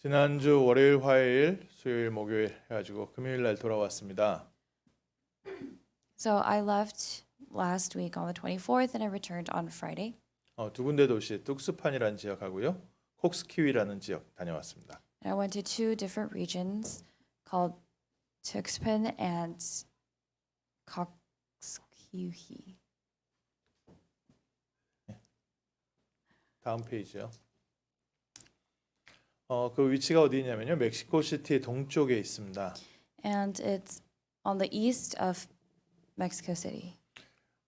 지난주 월요일, 화요일, 수요일, 목요일 해가지고 금요일 날 돌아왔습니다. So I left last week on the 24th and I returned on Friday. 두 군데 도시 뚝스판이라는 지역하고요, 콕스키위라는 지역 다녀왔습니다. And I went to two different regions called Tuxpan and Coxskeough. 다음 페이지요. 그 위치가 어디냐면요, 멕시코 시티 동쪽에 있습니다. And it's on the east of Mexico City.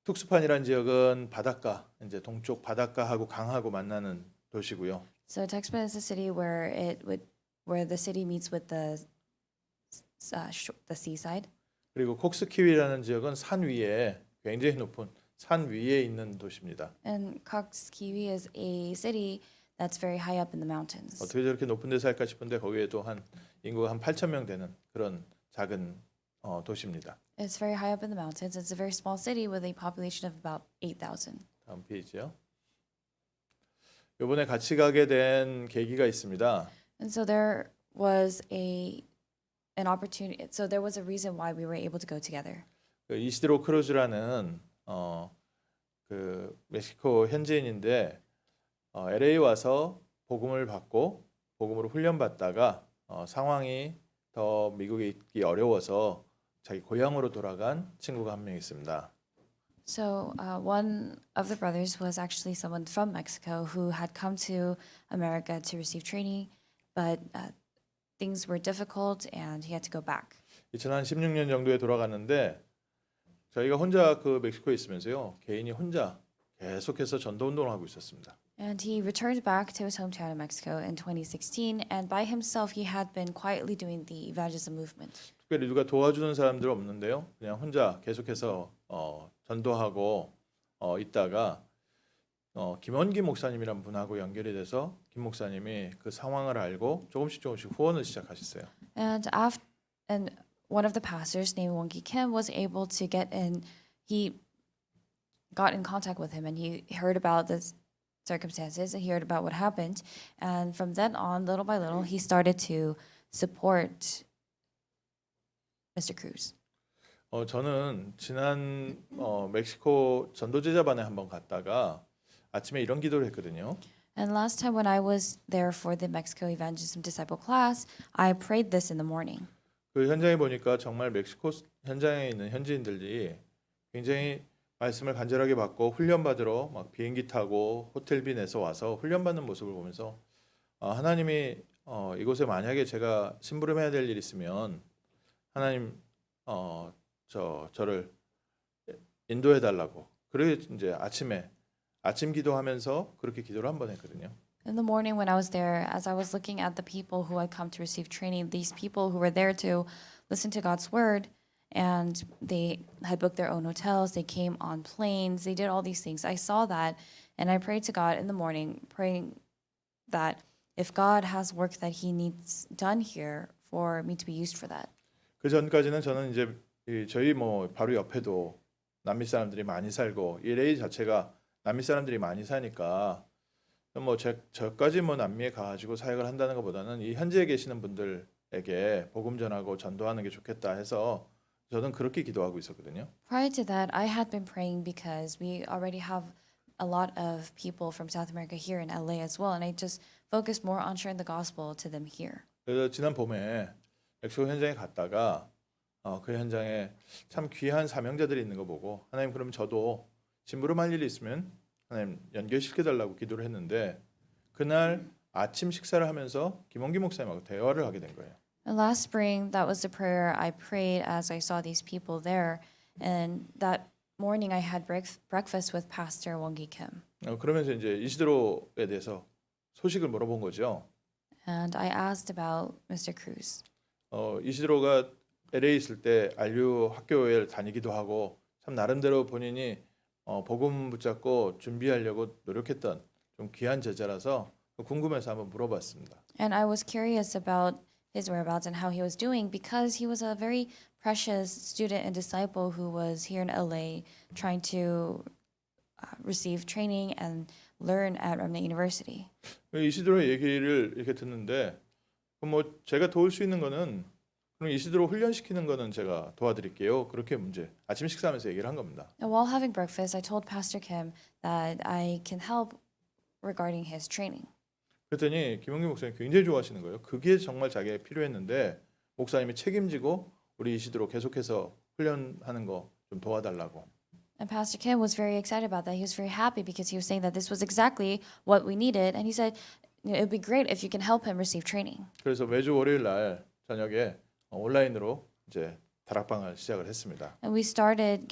뚝스판이라는 지역은 바닷가, 이제 동쪽 바닷가하고 강하고 만나는 도시고요. So Tuxpan is a city where the city meets with the seaside. 그리고 콕스키위라는 지역은 산 위에, 굉장히 높은 산 위에 있는 도시입니다. And Coxskeough is a city that's very high up in the mountains. 어떻게 저렇게 높은 데 살까 싶은데 거기에도 한 인구가 한 8천 명 되는 그런 작은 도시입니다. It's very high up in the mountains. It's a very small city with a population of about 8,000. 다음 페이지요. 이번에 같이 가게 된 계기가 있습니다. And so there was an opportunity. So there was a reason why we were able to go together. 그 이시드로 크루즈라는 그 멕시코 현지인인데 LA 와서 복음을 받고 복음으로 훈련받다가 상황이 더 미국에 있기 어려워서 자기 고향으로 돌아간 친구가 한 명 있습니다. So one of the brothers was actually someone from Mexico who had come to America to receive training, but things were difficult and he had to go back. 2016년 정도에 돌아갔는데 저희가 혼자 그 멕시코에 있으면서요, 개인이 혼자 계속해서 전도 운동을 하고 있었습니다. And he returned back to his hometown in Mexico in 2016, and by himself he had been quietly doing the evangelism movement. 특별히 누가 도와주는 사람들 없는데요, 그냥 혼자 계속해서 전도하고 있다가 김원기 목사님이란 분하고 연결이 돼서 김 목사님이 그 상황을 알고 조금씩 후원을 시작하셨어요. And one of the pastors named Wongi Kim was able to get in. He got in contact with him, and he heard about the circumstances, and he heard about what happened. And from then on, little by little, he started to support Mr. Cruz. 저는 지난 멕시코 전도제자반에 한번 갔다가 아침에 이런 기도를 했거든요. And last time when I was there for the Mexico Evangelism Disciple class, I prayed this in the morning. 그 현장에 보니까 정말 멕시코 현장에 있는 현지인들이 굉장히 말씀을 간절하게 받고 훈련받으러 막 비행기 타고 호텔비 내서 와서 훈련받는 모습을 보면서 하나님이 이곳에 만약에 제가 심부름해야 될 일 있으면 하나님 저를 인도해 달라고. 그래 이제 아침 기도하면서 그렇게 기도를 한번 했거든요. In the morning when I was there, as I was looking at the people who had come to receive training, these people who were there to listen to God's word, and they had booked their own hotels, they came on planes, they did all these things. I saw that, and I prayed to God in the morning, praying that if God has work that He needs done here, for me to be used for that. 그 전까지는 저는 이제 저희 바로 옆에도 남미 사람들이 많이 살고 LA 자체가 남미 사람들이 많이 사니까 저까지 남미에 가가지고 사역을 한다는 것보다는 이 현지에 계시는 분들에게 복음 전하고 전도하는 게 좋겠다 해서 저는 그렇게 기도하고 있었거든요. Prior to that, I had been praying because we already have a lot of people from South America here in LA as well, and I just focused more on sharing the gospel to them here. 그래서 지난 봄에 멕시코 현장에 갔다가 그 현장에 참 귀한 사명자들이 있는 거 보고 하나님, 그럼 저도 심부름할 일이 있으면 하나님 연결시켜달라고 기도를 했는데 그날 아침 식사를 하면서 김원기 목사님하고 대화를 하게 된 거예요. And last spring, that was the prayer I prayed as I saw these people there. And that morning, I had breakfast with Pastor Wongi Kim. 그러면서 이제 이시드로에 대해서 소식을 물어본 거죠. And I asked about Mr. Cruz. 이시드로가 LA 있을 때 알류 학교에 다니기도 하고 참 나름대로 본인이 복음 붙잡고 준비하려고 노력했던 좀 귀한 제자라서 궁금해서 한번 물어봤습니다. And I was curious about his whereabouts and how he was doing because he was a very precious student and disciple who was here in LA trying to receive training and learn at Remnant University. 이시드로의 얘기를 이렇게 듣는데 그럼 뭐 제가 도울 수 있는 거는 그럼 이시드로 훈련시키는 거는 제가 도와드릴게요. 그렇게 문제 아침 식사하면서 얘기를 한 겁니다. And while having breakfast, I told Pastor Kim that I can help regarding his training. 그랬더니 김용기 목사님 굉장히 좋아하시는 거예요. 그게 정말 자기에 필요했는데 목사님이 책임지고 우리 이시드로 계속해서 훈련하는 거 좀 도와달라고. And Pastor Kim was very excited about that. He was very happy because he was saying that this was exactly what we needed. And he said, it would be great if you can help him receive training. 그래서 매주 월요일 날 저녁에 온라인으로 이제 다락방을 시작을 했습니다. And we started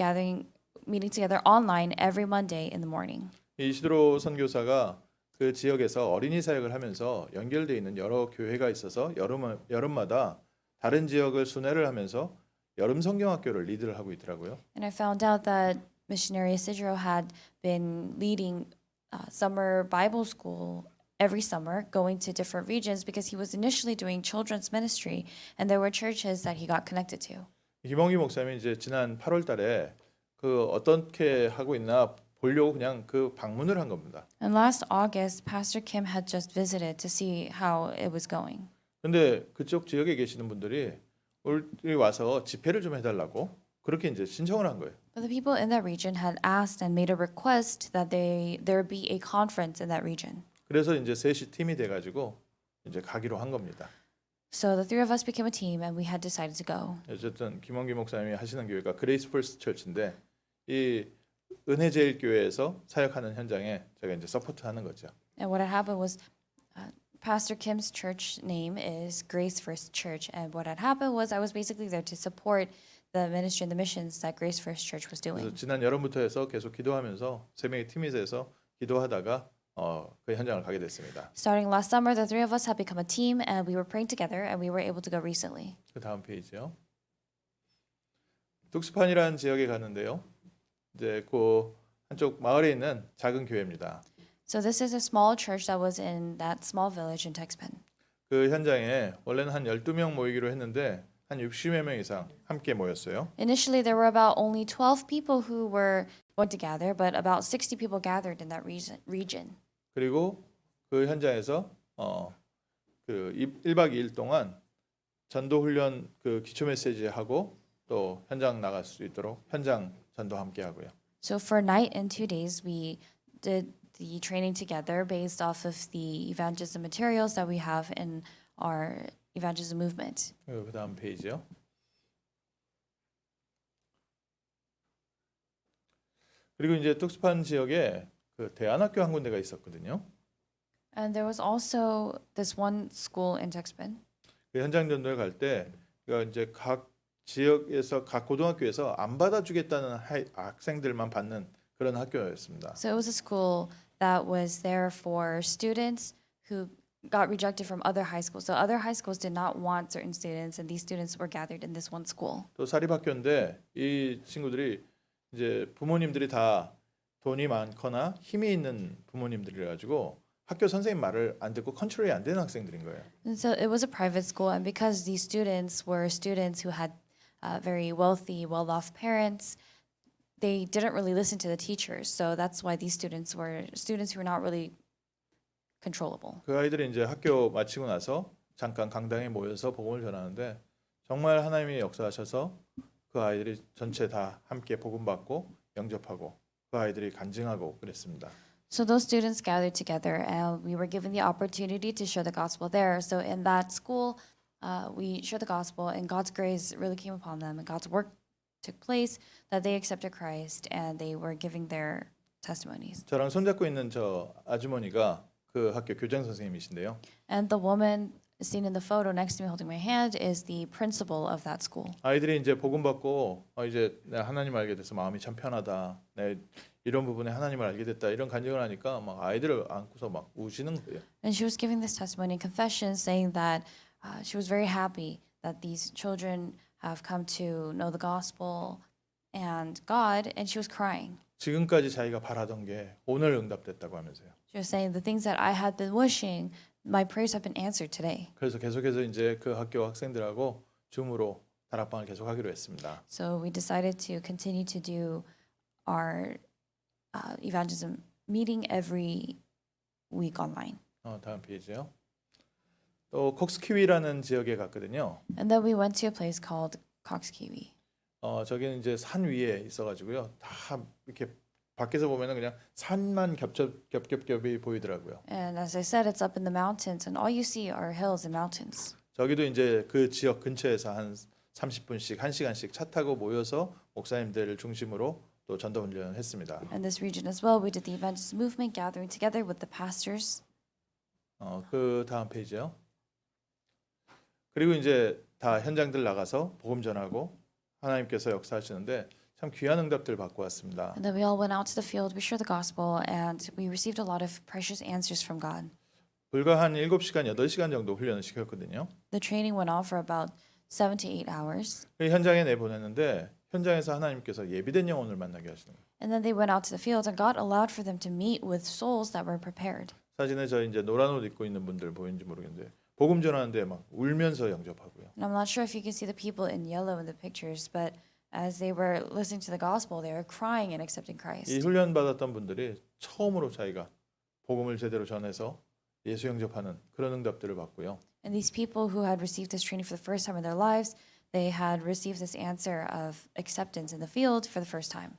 meeting together online every Monday in the morning. 이 이시드로 선교사가 그 지역에서 어린이 사역을 하면서 연결되어 있는 여러 교회가 있어서 여름마다 다른 지역을 순회를 하면서 여름 성경학교를 리드를 하고 있더라고요. And I found out that Missionary Isidro had been leading summer Bible school every summer, going to different regions because he was initially doing children's ministry, and there were churches that he got connected to. 김홍기 목사님이 이제 지난 8월달에 그 어떻게 하고 있나 보려고 그냥 그 방문을 한 겁니다. And last August, Pastor Kim had just visited to see how it was going. 근데 그쪽 지역에 계시는 분들이 우리 와서 집회를 좀 해달라고 그렇게 이제 신청을 한 거예요. But the people in that region had asked and made a request that there be a conference in that region. 그래서 이제 셋이 팀이 돼가지고 이제 가기로 한 겁니다. So the three of us became a team, and we had decided to go. 어쨌든 김원기 목사님이 하시는 교회가 그레이스 퍼스트 처치인데 이 은혜제일교회에서 사역하는 현장에 제가 이제 서포트하는 거죠. And what had happened was, Pastor Kim's church name is Grace First Church, and what had happened was I was basically there to support the ministry and the missions that Grace First Church was 그래서 doing. 지난 여름부터 해서 계속 기도하면서 세 명의 팀이 돼서 기도하다가 그 현장을 가게 됐습니다. Starting last summer, the three of us had become a team, and we were praying together, and we were able to go recently. 그 다음 페이지요. 뚝스판이라는 지역에 갔는데요. 이제 그 한쪽 마을에 있는 작은 교회입니다. So this is a small church that was in that small village in Texpan. 그 현장에 원래는 한 12명 모이기로 했는데 한 60여 명 이상 함께 모였어요. Initially, there were about only 12 people who were going to gather, but about 60 people gathered in that region. 그리고 그 현장에서 그 1박 2일 동안 전도 훈련 그 기초 메시지 하고 또 현장 나갈 수 있도록 현장 전도 함께 하고요. So for a night and 2 days, we did the training together based off of the evangelism materials that we have in our evangelism movement. 그 다음 페이지요. 그리고 이제 뚝스판 지역에 그 대안학교 한 군데가 있었거든요. And there was also this one school in Texpan. 그 현장 전도에 갈 때 그러니까 이제 각 지역에서 각 고등학교에서 안 받아주겠다는 학생들만 받는 그런 학교였습니다. So it was a school that was there for students who got rejected from other high schools. So other high schools did not want certain students, and these students were gathered in this one school. 또 사립학교인데 이 친구들이 이제 부모님들이 다 돈이 많거나 힘이 있는 부모님들이라 가지고 학교 선생님 말을 안 듣고 컨트롤이 안 되는 학생들인 거예요. And so it was a private school, and because these students were students who had very wealthy, well-off parents, they didn't really listen to the teachers. So that's why these students were students who were not really controllable. 그 아이들이 이제 학교 마치고 나서 잠깐 강당에 모여서 복음을 전하는데 정말 하나님이 역사하셔서 그 아이들이 전체 다 함께 복음 받고 영접하고 그 아이들이 간증하고 그랬습니다. So those students gathered together, and we were given the opportunity to share the gospel there. So in that school, we shared the gospel, and God's grace really came upon them, and God's work took place, that they accepted Christ, and they were giving their testimonies. 저랑 손잡고 있는 저 아주머니가 그 학교 교장 선생님이신데요. And the woman seen in the photo next to me holding my hand is the principal of that school. 아이들이 이제 복음 받고 이제 내가 하나님을 알게 돼서 마음이 참 편하다. 내 이런 부분에 하나님을 알게 됐다. 이런 간증을 하니까 막 아이들을 안고서 막 우시는 거예요. And she was giving this testimony and confession, saying that she was very happy that these children have come to know the gospel and God, and she was crying. 지금까지 자기가 바라던 게 오늘 응답됐다고 하면서요. She was saying the things that I had been wishing, my prayers have been answered today. 그래서 계속해서 이제 그 학교 학생들하고 줌으로 다락방을 계속하기로 했습니다. So we decided to continue to do our evangelism meeting every week online. 다음 페이지요. 또 콕스키위라는 지역에 갔거든요. And then we went to a place called Coxkiwi. 저기는 이제 산 위에 있어가지고요. 다 이렇게 밖에서 보면은 그냥 산만 겹겹겹이 보이더라고요. And as I said, it's up in the mountains, and all you see are hills and mountains. 저기도 이제 그 지역 근처에서 한 30분씩, 1시간씩 차 타고 모여서 목사님들을 중심으로 또 전도 훈련을 했습니다. In this region as well, we did the evangelist movement, gathering together with the pastors. 그 다음 페이지요. 그리고 이제 다 현장들 나가서 복음 전하고 하나님께서 역사하시는데 참 귀한 응답들 받고 왔습니다. And then we all went out to the field, we shared the gospel, and we received a lot of precious answers from God. 불과 한 7시간, 8시간 정도 훈련을 시켰거든요. The training went on for about 7 to 8 hours. 그 현장에 내보냈는데 현장에서 하나님께서 예비된 영혼을 만나게 하시는 거예요. And then they went out to the field, and God allowed for them to meet with souls that were prepared. 사진에 저 이제 노란 옷 입고 있는 분들 보이는지 모르겠는데 복음 전하는데 막 울면서 영접하고요. And I'm not sure if you can see the people in yellow in the pictures, but as they were listening to the gospel, they were crying and accepting 이 Christ. 훈련 받았던 분들이 처음으로 자기가 복음을 제대로 전해서 예수 영접하는 그런 응답들을 받고요. And these people who had received this training for the first time in their lives, they had received this answer of acceptance in the field for the first time.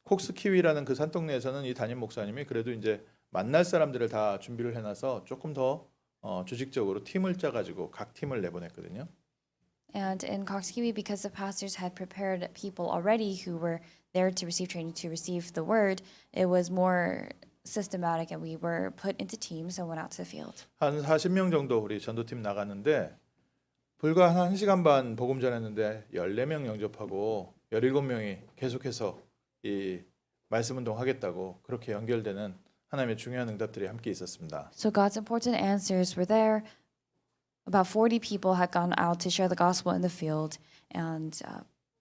콕스키위라는 그 산동네에서는 이 담임 목사님이 그래도 이제 만날 사람들을 다 준비를 해놔서 조금 더 조직적으로 팀을 짜가지고 각 팀을 내보냈거든요. And in Coxkiwi, because the pastors had prepared people already who were there to receive training to receive the word, it was more systematic, and we were put into teams and went out to the field. 한 40명 정도 우리 전도팀 나갔는데 불과 한 1시간 반 복음 전했는데 14명 영접하고 17명이 계속해서 이 말씀 운동 하겠다고 그렇게 연결되는 하나님의 중요한 응답들이 함께 있었습니다. So God's important answers were there. About 40 people had gone out to share the gospel in the field, and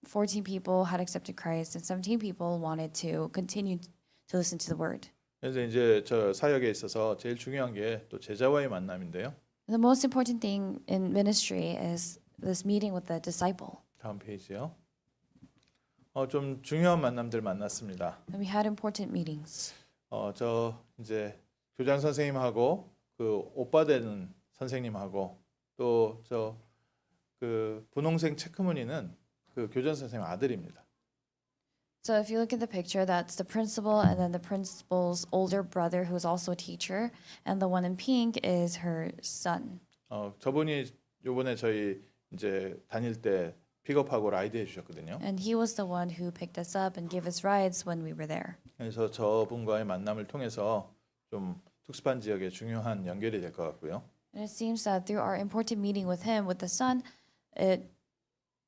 14 people had accepted Christ, and 17 people wanted to continue to listen to the word. 그래서 이제 저 사역에 있어서 제일 중요한 게 또 제자와의 만남인데요. The most important thing in ministry is this meeting with the disciple. 다음 페이지요. 좀 중요한 만남들 만났습니다. And we had important meetings. 저 이제 교장 선생님하고 그 오빠 되는 선생님하고 또 저 그 분홍색 체크무늬는 그 교장 선생님 아들입니다. So if you look at the picture, that's the principal, and then the principal's older brother, who is also a teacher, and the one in pink is her son. 저분이 요번에 저희 이제 다닐 때 픽업하고 라이드 해주셨거든요. And he was the one who picked us up and gave us rides when we were there. 그래서 저분과의 만남을 통해서 좀 특수반 지역에 중요한 연결이 될 것 같고요. And it seems that through our important meeting with him, with the son, it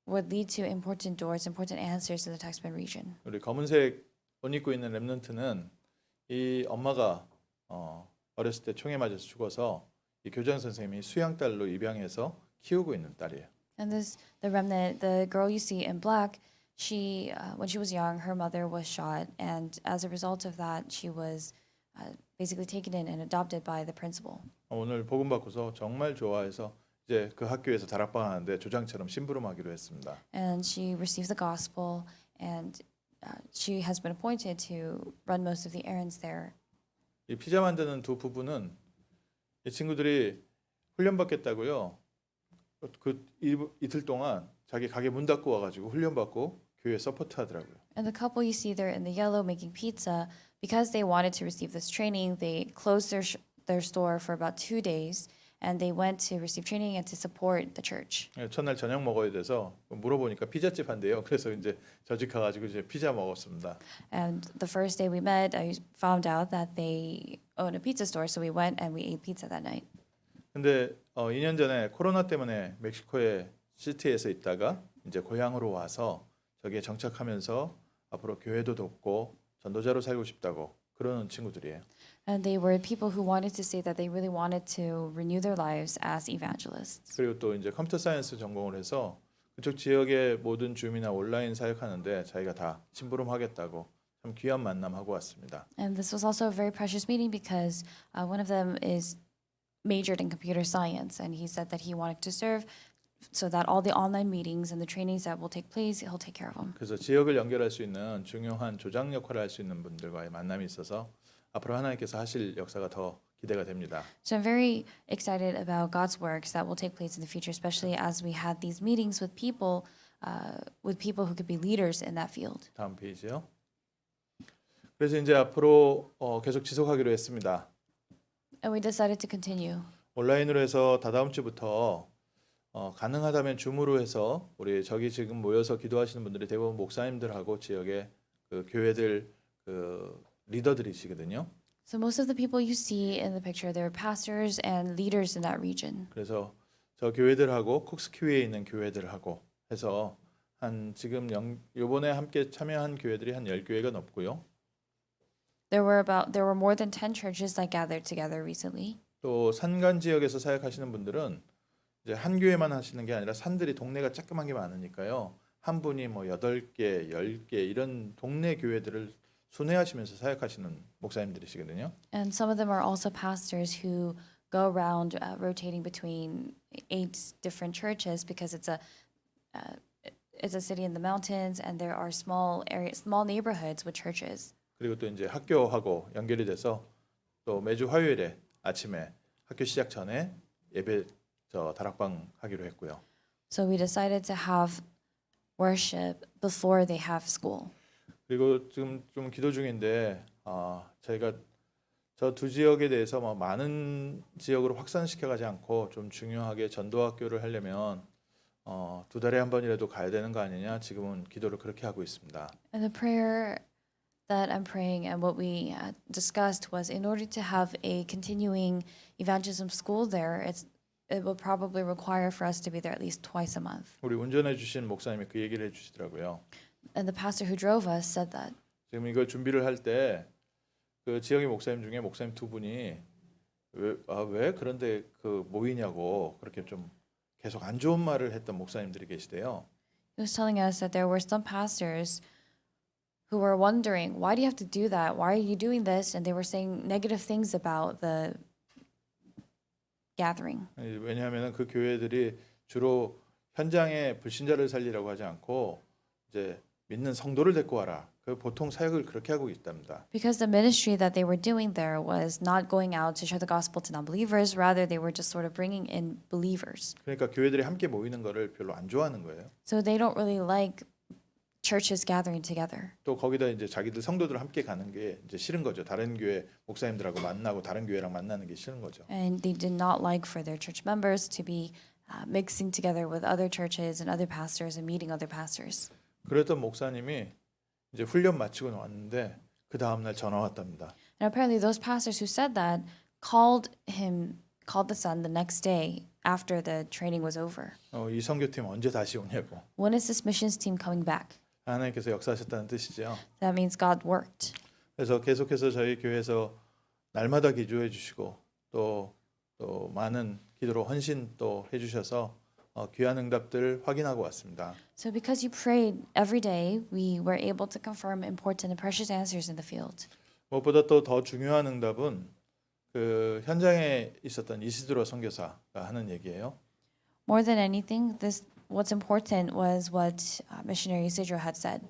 would lead to important doors, important answers in the Taxman region. 우리 검은색 옷 입고 있는 렘넌트는 이 엄마가 어렸을 때 총에 맞아서 죽어서 이 교장 선생님이 수양딸로 입양해서 키우고 있는 딸이에요. And the remnant, the girl you see in black, she, when she was young, her mother was shot, and as a result of that, she was basically taken in and adopted by the principal. 오늘 복음 받고서 정말 좋아해서 이제 그 학교에서 다락방 하는데 조장처럼 심부름하기로 했습니다. And she received the gospel, and she has been appointed to run most of the errands there. 이 피자 만드는 두 부부는 이 친구들이 훈련 받겠다고요. 그 이틀 동안 자기 가게 문 닫고 와가지고 훈련 받고 교회 서포트 하더라고요. And the couple you see there in the yellow making pizza, because they wanted to receive this training, they closed their store for about 2 days, and they went to receive training and to support the church. 첫날 저녁 먹어야 돼서 물어보니까 피자집 한대요. 그래서 이제 저 집 가가지고 이제 피자 먹었습니다. And the first day we met, I found out that they own a pizza store, so we went and we ate pizza that night. 근데 2년 전에 코로나 때문에 멕시코의 시티에서 있다가 이제 고향으로 와서 저기에 정착하면서 앞으로 교회도 돕고 전도자로 살고 싶다고 그러는 친구들이에요. And they were people who wanted to say that they really wanted to renew their lives as evangelists. 그리고 또 이제 컴퓨터 사이언스 전공을 해서 그쪽 지역의 모든 줌이나 온라인 사역하는데 자기가 다 심부름하겠다고 참 귀한 만남하고 왔습니다. And this was also a very precious meeting because one of them is majored in computer science, and he said that he wanted to serve so that all the online meetings and the trainings that will take place, he'll take care of them. 그래서 지역을 연결할 수 있는 중요한 조장 역할을 할 수 있는 분들과의 만남이 있어서 앞으로 하나님께서 하실 역사가 더 기대가 됩니다. So I'm very excited about God's works that will take place in the future, especially as we had these meetings with people who could be leaders in that field. 다음 페이지요. 그래서 이제 앞으로 계속 지속하기로 했습니다. And we decided to continue. 온라인으로 해서 다다음 주부터 가능하다면 줌으로 해서 우리 저기 지금 모여서 기도하시는 분들이 대부분 목사님들하고 지역의 그 교회들 그 리더들이시거든요. So most of the people you see in the picture, they're pastors and leaders in that region. 그래서 저 교회들하고 쿡스큐에 있는 교회들하고 해서 한 지금 요번에 함께 참여한 교회들이 한 10교회가 넘고요. There were more than 10 churches that gathered together recently. 또 산간 지역에서 사역하시는 분들은 이제 한 교회만 하시는 게 아니라 산들이 동네가 조그만 게 많으니까요. 한 분이 뭐 8개, 10개 이런 동네 교회들을 순회하시면서 사역하시는 목사님들이시거든요. And some of them are also pastors who go around rotating between 8 different churches because it's a city in the mountains and there are small neighborhoods with churches. 그리고 또 이제 학교하고 연결이 돼서 또 매주 화요일에 아침에 학교 시작 전에 예배 다락방 하기로 했고요. So we decided to have worship before they have school. 그리고 지금 좀 기도 중인데 저희가 저 두 지역에 대해서 뭐 많은 지역으로 확산시켜 가지 않고 좀 중요하게 전도학교를 하려면 2달에 한 번이라도 가야 되는 거 아니냐 지금은 기도를 그렇게 하고 있습니다. And the prayer that I'm praying and what we discussed was in order to have a continuing evangelism school there, it will probably require for us to be there at least twice a month. 우리 운전해 주신 목사님이 그 얘기를 해 주시더라고요. And the pastor who drove us said that. 지금 이거 준비를 할 때 그 지역의 목사님 중에 목사님 두 분이 왜 그런데 그 모이냐고 그렇게 좀 계속 안 좋은 말을 했던 목사님들이 계시대요. He was telling us that there were some pastors who were wondering, why do you have to do that? Why are you doing this? And they were saying negative things about the gathering. 왜냐하면 그 교회들이 주로 현장에 불신자를 살리라고 하지 않고 이제 믿는 성도를 데리고 와라. 그 보통 사역을 그렇게 하고 있답니다. Because the ministry that they were doing there was not going out to share the gospel to non-believers, rather they were just sort of bringing in believers. 그러니까 교회들이 함께 모이는 거를 별로 안 좋아하는 거예요. So they don't really like churches gathering together. 또 거기다 이제 자기들 성도들 함께 가는 게 이제 싫은 거죠. 다른 교회 목사님들하고 만나고 다른 교회랑 만나는 게 싫은 거죠. And they did not like for their church members to be mixing together with other churches and other pastors and meeting other pastors. 그랬던 목사님이 이제 훈련 마치고 왔는데 그 다음 날 전화 왔답니다. And apparently those pastors who said that called the son the next day after the training was over. 이 선교팀 언제 다시 오냐고. When is this missions team coming back? 하나님께서 역사하셨다는 뜻이죠. That means God worked. 그래서 계속해서 저희 교회에서 날마다 기도해 주시고 또 많은 기도로 헌신 또 해주셔서 귀한 응답들 확인하고 왔습니다. So because you prayed every day, we were able to confirm important and precious answers in the field. 무엇보다 또 더 중요한 응답은 그 현장에 있었던 이시드로 선교사가 하는 얘기예요. More than anything, what's important was what missionary Isidro had said.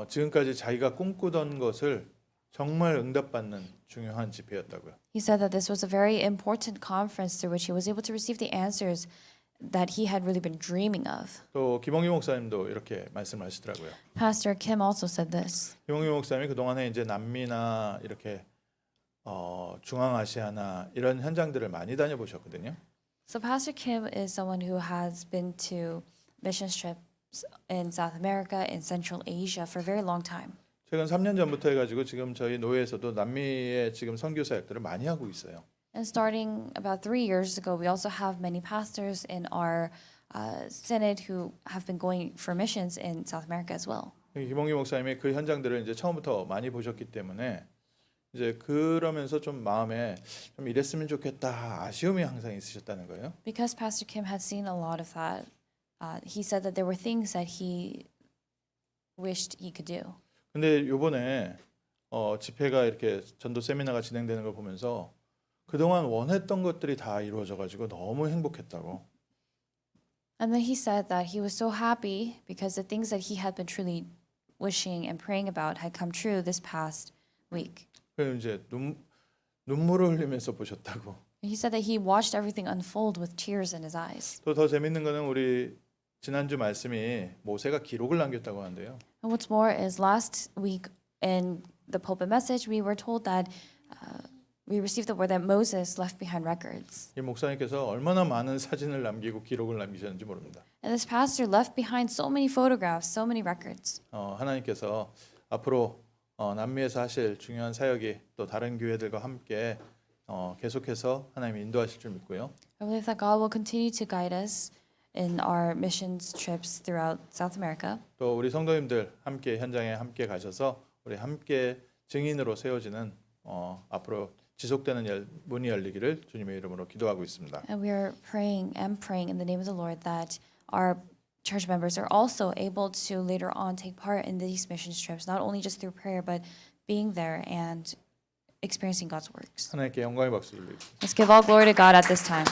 지금까지 자기가 꿈꾸던 것을 정말 응답받는 중요한 집회였다고요. He said that this was a very important conference through which he was able to receive the answers that he had really been dreaming of. 또 김홍기 목사님도 이렇게 말씀하시더라고요. Pastor Kim also said this. 김홍기 목사님이 그 동안에 이제 남미나 이렇게 중앙아시아나 이런 현장들을 많이 다녀보셨거든요. So Pastor Kim is someone who has been to mission trips in South America and Central Asia for a very long time. 최근 3년 전부터 해가지고 지금 저희 노회에서도 남미에 지금 선교 사역들을 많이 하고 있어요. And starting about 3 years ago, we also have many pastors in our synod who have been going for missions in South America as well. 김홍기 목사님이 그 현장들을 이제 처음부터 많이 보셨기 때문에 이제 그러면서 좀 마음에 좀 이랬으면 좋겠다 아쉬움이 항상 있으셨다는 거예요. Because Pastor Kim had seen a lot of that, he said that there were things that he wished he could do. 근데 요번에 집회가 이렇게 전도 세미나가 진행되는 걸 보면서 그동안 원했던 것들이 다 이루어져 가지고 너무 행복했다고. And then he said that he was so happy because the things that he had been truly wishing and praying about had come true this past week. 그래서 이제 눈물을 흘리면서 보셨다고. He said that he watched everything unfold with tears in his eyes. 또 더 재밌는 거는 우리 지난주 말씀이 모세가 기록을 남겼다고 하는데요. And what's more is last week in the pulpit message, we were told that we received the word that Moses left behind records. 이 목사님께서 얼마나 많은 사진을 남기고 기록을 남기셨는지 모릅니다. And this pastor left behind so many photographs, so many records. 하나님께서 앞으로 남미에서 하실 중요한 사역이 또 다른 교회들과 함께 계속해서 하나님이 인도하실 줄 믿고요. I believe that God will continue to guide us in our missions trips throughout South America. 또 우리 성도님들 함께 현장에 함께 가셔서 우리 함께 증인으로 세워지는 앞으로 지속되는 문이 열리기를 주님의 이름으로 기도하고 있습니다. And we are praying in the name of the Lord that our church members are also able to later on take part in these missions trips, not only just through prayer, but being there and experiencing God's works. 하나님께 영광의 박수 드리겠습니다. Let's give all glory to God at this time.